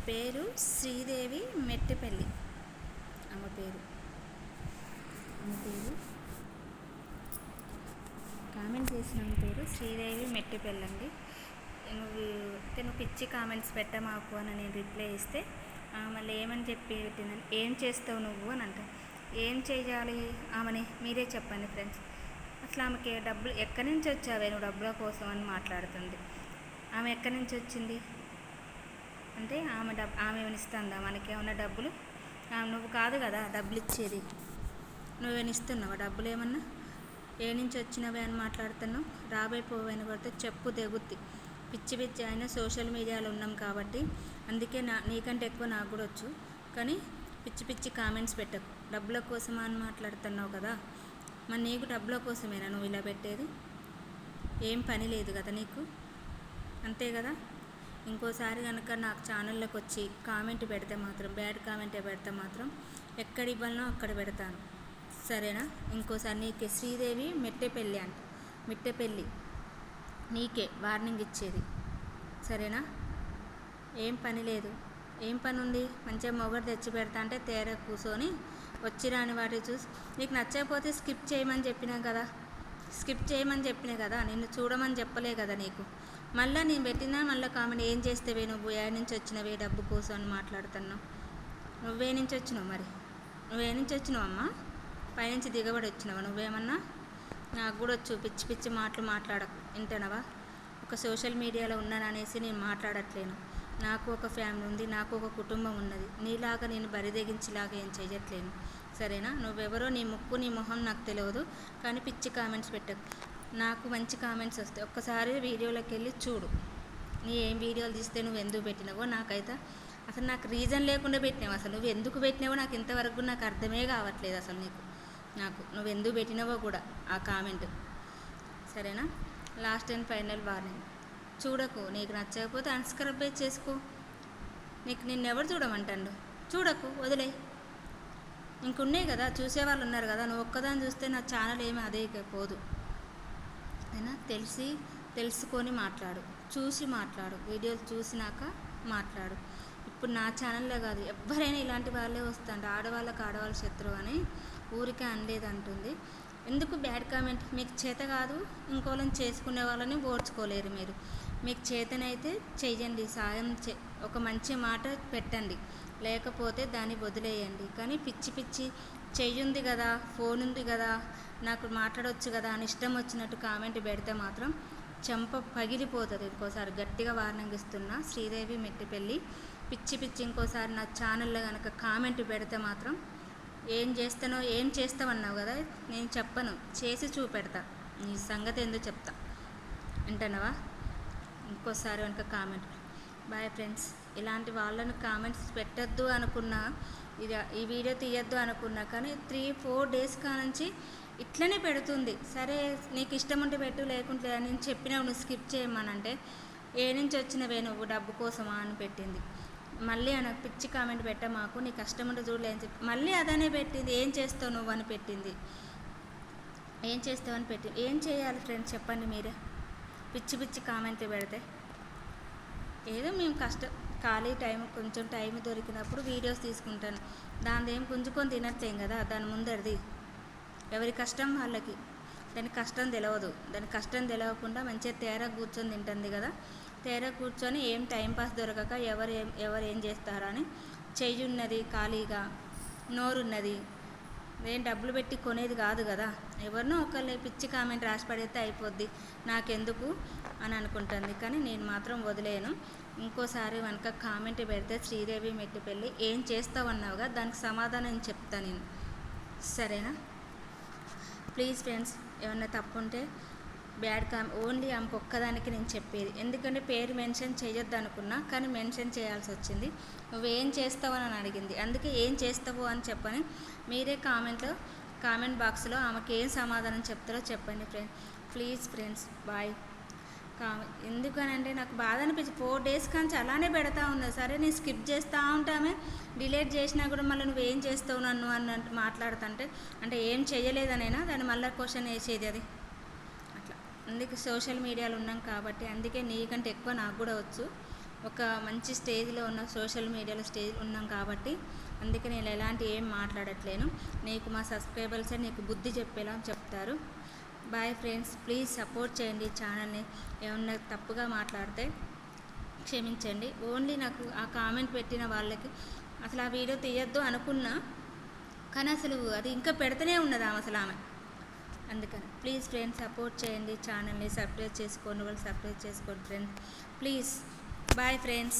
పేరు శ్రీదేవి మెట్టెపల్లి. ఆమె పేరు కామెంట్ చేసిన ఆమె పేరు శ్రీదేవి మెట్టెపల్లి అండి. నువ్వు పిచ్చి కామెంట్స్ పెట్టమాకు అని నేను రిప్లై ఇస్తే మళ్ళీ ఏమని చెప్పి పెట్టిందని, ఏం చేస్తావు నువ్వు అని అంట. ఏం చేయాలి ఆమెని మీరే చెప్పండి ఫ్రెండ్స్. అసలు ఆమెకి డబ్బులు ఎక్కడి నుంచి వచ్చావే నువ్వు డబ్బుల కోసం అని మాట్లాడుతుంది. ఆమె ఎక్కడి నుంచి వచ్చింది అంటే ఆమె ఏమనిస్తుందా మనకేమన్నా డబ్బులు? నువ్వు కాదు కదా డబ్బులు ఇచ్చేది, నువ్వేనిస్తున్నావా డబ్బులు? ఏమన్నా ఏ నుంచి వచ్చినవే అని మాట్లాడుతున్నావు. రాబోయిపోవని పడితే చెప్పు తెగుద్ది. పిచ్చి పిచ్చి అయినా సోషల్ మీడియాలో ఉన్నాం కాబట్టి అందుకే నీకంటే ఎక్కువ నాకు కూడా వచ్చు. కానీ పిచ్చి పిచ్చి కామెంట్స్ పెట్టకు. డబ్బుల కోసమా అని మాట్లాడుతున్నావు కదా, మరి నీకు డబ్బుల కోసమేనా నువ్వు ఇలా పెట్టేది? ఏం పని లేదు కదా నీకు, అంతే కదా. ఇంకోసారి కనుక నాకు ఛానల్లోకి వచ్చి కామెంట్ పెడితే మాత్రం, బ్యాడ్ కామెంటే పెడితే మాత్రం ఎక్కడ ఇవ్వాలనో అక్కడ పెడతాను, సరేనా? ఇంకోసారి నీకే శ్రీదేవి మెట్టెపల్లి అంట, మెట్టెపల్లి నీకే వార్నింగ్ ఇచ్చేది, సరేనా? ఏం పని లేదు. ఏం పని ఉంది? మంచిగా మొగరు తెచ్చి పెడతా అంటే తేర కూర్చొని వచ్చి రాని వాటి చూసి నీకు నచ్చకపోతే స్కిప్ చేయమని చెప్పినా కదా, స్కిప్ చేయమని చెప్పినా కదా, నిన్ను చూడమని చెప్పలే కదా నీకు. మళ్ళీ నేను పెట్టినా మళ్ళీ కామెంట్ ఏం చేస్తేవే నువ్వు, ఏ నుంచి వచ్చినవే డబ్బు కోసం అని మాట్లాడుతున్నావు. నువ్వే నుంచి వచ్చినావు? మరి నువ్వే నుంచి వచ్చినావు అమ్మా? పైనుంచి దిగబడి వచ్చినావా నువ్వేమన్నా? నాకు కూడా వచ్చు పిచ్చి పిచ్చి మాటలు మాట్లాడకు, వింటున్నావా? ఒక సోషల్ మీడియాలో ఉన్నాననేసి నేను మాట్లాడట్లేను. నాకు ఒక ఫ్యామిలీ ఉంది, నాకు ఒక కుటుంబం ఉన్నది. నీలాగా నేను బరిదెగించేలాగా ఏం చేయట్లేను, సరేనా? నువ్వెవరో నీ ముక్కు నీ మొహం నాకు తెలియదు, కానీ పిచ్చి కామెంట్స్ పెట్టకు. నాకు మంచి కామెంట్స్ వస్తాయి. ఒక్కసారి వీడియోలోకి వెళ్ళి చూడు, నీ ఏం వీడియోలు తీస్తే నువ్వు ఎందుకు పెట్టినావో. నాకైతే అసలు నాకు రీజన్ లేకుండా పెట్టినావు. అసలు నువ్వు ఎందుకు పెట్టినావో నాకు ఇంతవరకు నాకు అర్థమే కావట్లేదు అసలు నాకు నువ్వు ఎందుకు పెట్టినావో కూడా ఆ కామెంట్, సరేనా? లాస్ట్ అండ్ ఫైనల్ వార్నింగ్, చూడకు. నీకు నచ్చకపోతే అన్సబ్స్క్రైబ్ చేసుకో. నిన్నెవరు చూడమంటాడు? చూడకు, వదిలే. ఇంకున్నాయి కదా, చూసేవాళ్ళు ఉన్నారు కదా. నువ్వు ఒక్కదాన్ని చూస్తే నా ఛానల్ ఏమీ అదే పోదు, అయినా తెలుసుకొని మాట్లాడు, చూసి మాట్లాడు, వీడియోలు చూసినాక మాట్లాడు. ఇప్పుడు నా ఛానల్లో కాదు, ఎవరైనా ఇలాంటి వాళ్ళే వస్తాంట. ఆడవాళ్ళ శత్రువు అని ఊరికే అనలేదంటుంది. ఎందుకు బ్యాడ్ కామెంట్? మీకు చేత కాదు, ఇంకోళ్ళని చేసుకునే వాళ్ళని ఓర్చుకోలేరు మీరు. మీకు చేతనైతే చెయ్యండి, సాయం ఒక మంచి మాట పెట్టండి, లేకపోతే దాన్ని వదిలేయండి. కానీ పిచ్చి పిచ్చి చెయ్యుంది కదా, ఫోన్ ఉంది కదా, నాకు మాట్లాడవచ్చు కదా అని ఇష్టం వచ్చినట్టు కామెంట్ పెడితే మాత్రం చెంప పగిలిపోతుంది. ఇంకోసారి గట్టిగా వార్నింగ్ ఇస్తున్నా. శ్రీదేవి మెట్టెపల్లి, పిచ్చి పిచ్చి ఇంకోసారి నా ఛానల్లో కనుక కామెంట్ పెడితే మాత్రం ఏం చేస్తావన్నావు కదా, నేను చెప్పను, చేసి చూపెడతా. నీ సంగతి ఎందుకు చెప్తా, వింటున్నావా? ఇంకోసారి కనుక కామెంట్. Bye friends. ఇలాంటి వాళ్ళను కామెంట్స్ పెట్టద్దు అనుకున్నా, ఈ వీడియో తీయద్దు అనుకున్నా, కానీ 3-4 డేస్ కానుంచి ఇట్లనే పెడుతుంది. సరే నీకు ఇష్టం ఉంటే పెట్టు, లేకుంటే నేను చెప్పినావు నువ్వు స్కిప్ చేయమనంటే ఏ నుంచి వచ్చినవే నువ్వు డబ్బు కోసమా అని పెట్టింది. మళ్ళీ నాకు పిచ్చి కామెంట్ పెట్ట మాకు, నీ కష్టం ఉంటే చూడలేని చెప్పి మళ్ళీ అదనే పెట్టింది. ఏం చేస్తావు నువ్వు అని పెట్టింది. ఏం చేస్తావని పెట్టింది. ఏం చేయాలి ఫ్రెండ్స్ చెప్పండి మీరే? పిచ్చి పిచ్చి కామెంట్ పెడితే ఏదో మేము ఖాళీ టైం కొంచెం టైం దొరికినప్పుడు వీడియోస్ తీసుకుంటాను. దాని ఏం గుంజుకొని తినచ్చేం కదా, దాని ముందరిది ఎవరి కష్టం వాళ్ళకి. దాని కష్టం తెలియదు. దాని కష్టం తెలియకుండా మంచిగా తేరా కూర్చొని తింటుంది కదా. తేరా కూర్చొని ఏం టైంపాస్ దొరకక ఎవరు ఏం చేస్తారని చెయ్యి ఉన్నది ఖాళీగా, నోరున్నది, ఏం డబ్బులు పెట్టి కొనేది కాదు కదా. ఎవరినో ఒకళ్ళు పిచ్చి కామెంట్ రాసి పడితే అయిపోద్ది, నాకెందుకు అని అనుకుంటుంది. కానీ నేను మాత్రం వదిలేను. ఇంకోసారి కనుక కామెంట్ పెడితే శ్రీదేవి మెట్టెపల్లి ఏం చేస్తావన్నావుగా, దానికి సమాధానం చెప్తాను నేను, సరేనా? ప్లీజ్ ఫ్రెండ్స్, ఏమన్నా తప్పుంటే బ్యాడ్ ఓన్లీ ఆమెకు ఒక్కదానికి నేను చెప్పేది. ఎందుకంటే పేరు మెన్షన్ చేయొద్దు అనుకున్నా, కానీ మెన్షన్ చేయాల్సి వచ్చింది. నువ్వేం చేస్తావు అని అడిగింది, అందుకే ఏం చేస్తావు అని చెప్పని మీరే కామెంట్ బాక్స్లో ఆమెకి ఏం సమాధానం చెప్తారో చెప్పండి ప్లీజ్ ఫ్రెండ్స్. బాయ్. ఎందుకనంటే నాకు బాధ అనిపించి 4 డేస్ కానీ అలానే పెడతా ఉన్నా. సరే నేను స్కిప్ చేస్తూ ఉంటామే, డిలీట్ చేసినా కూడా మళ్ళీ నువ్వేం చేస్తావు నన్ను అన్నట్టు మాట్లాడుతుంటే, అంటే ఏం చేయలేదనైనా దాన్ని మళ్ళీ క్వశ్చన్ వేసేది అది అట్లా. అందుకే సోషల్ మీడియాలో ఉన్నాం కాబట్టి అందుకే నీకంటే ఎక్కువ నాకు కూడా వచ్చు. ఒక మంచి స్టేజ్లో ఉన్న సోషల్ మీడియాలో స్టేజ్ ఉన్నాం కాబట్టి అందుకే నేను ఎలాంటి ఏం మాట్లాడట్లేను. నీకు మా సబ్స్క్రైబర్సే నీకు బుద్ధి చెప్పేలా చెప్తారు. బాయ్ ఫ్రెండ్స్, ప్లీజ్ సపోర్ట్ చేయండి ఛానల్ని. ఏమన్నా తప్పుగా మాట్లాడితే క్షమించండి. ఓన్లీ నాకు ఆ కామెంట్ పెట్టిన వాళ్ళకి అసలు ఆ వీడియో తీయొద్దు అనుకున్నా, కానీ అసలు అది ఇంకా పెడుతూనే ఉన్నది ఆమె. అందుకని ప్లీజ్ ఫ్రెండ్స్ సపోర్ట్ చేయండి ఛానల్ని. సబ్స్క్రైబ్ చేసుకోండి, వాళ్ళు సబ్స్క్రైబ్ చేసుకోండి ఫ్రెండ్స్ ప్లీజ్. Bye friends.